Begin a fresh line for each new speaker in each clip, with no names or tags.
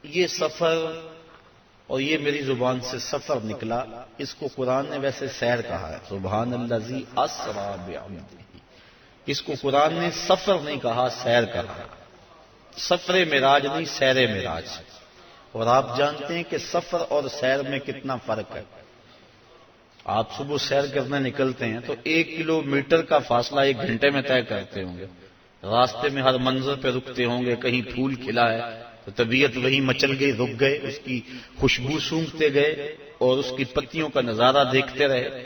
یہ سفر اور یہ میری زبان سے سفر نکلا، اس کو قرآن نے ویسے سیر کہا ہے، سبحان الذی اسری بعبدہ، اس کو قرآن نے سفر نہیں کہا، سیر کہا ہے۔ سفر معراج نہیں، سیر معراج۔ اور آپ جانتے ہیں کہ سفر اور سیر میں کتنا فرق ہے۔ آپ صبح سیر کرنے نکلتے ہیں تو 1 کلومیٹر کا فاصلہ 1 گھنٹے میں طے کرتے ہوں گے، راستے میں ہر منظر پہ رکتے ہوں گے، کہیں پھول کھلا ہے تو طبیعت وہی مچل گئی، رک گئے، اس کی خوشبو سونگھتے گئے اور اس کی پتیوں کا نظارہ دیکھتے رہے۔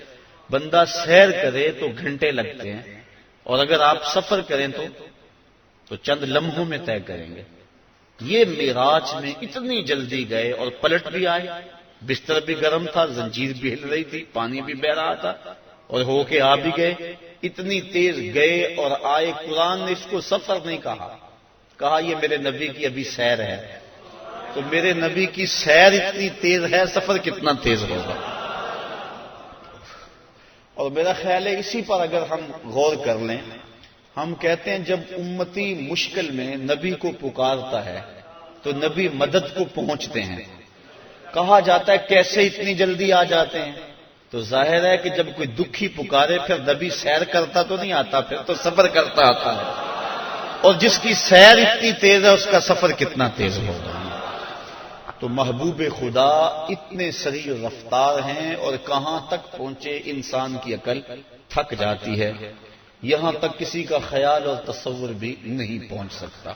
بندہ سیر کرے تو گھنٹے لگتے ہیں، اور اگر آپ سفر کریں تو چند لمحوں میں طے کریں گے۔ یہ معراج میں اتنی جلدی گئے اور پلٹ بھی آئے، بستر بھی گرم تھا، زنجیر بھی ہل رہی تھی، پانی بھی بہ رہا تھا، اور ہو کے آ بھی گئے۔ اتنی تیز گئے اور آئے، قرآن نے اس کو سفر نہیں کہا یہ میرے نبی کی ابھی سیر ہے۔ تو میرے نبی کی سیر اتنی تیز ہے، سفر کتنا تیز ہوگا۔ اور میرا خیال ہے اسی پر اگر ہم غور کر لیں، ہم کہتے ہیں جب امتی مشکل میں نبی کو پکارتا ہے تو نبی مدد کو پہنچتے ہیں۔ کہا جاتا ہے کیسے اتنی جلدی آ جاتے ہیں؟ تو ظاہر ہے کہ جب کوئی دکھی پکارے پھر نبی سیر کرتا تو نہیں آتا، پھر تو سفر کرتا آتا ہے۔ اور جس کی سیر اتنی تیز ہے اس کا سفر کتنا تیز ہوگا۔ تو محبوب خدا اتنے سریع رفتار ہیں، اور کہاں تک پہنچے انسان کی عقل تھک جاتی ہے، یہاں تک کسی کا خیال اور تصور بھی نہیں پہنچ سکتا۔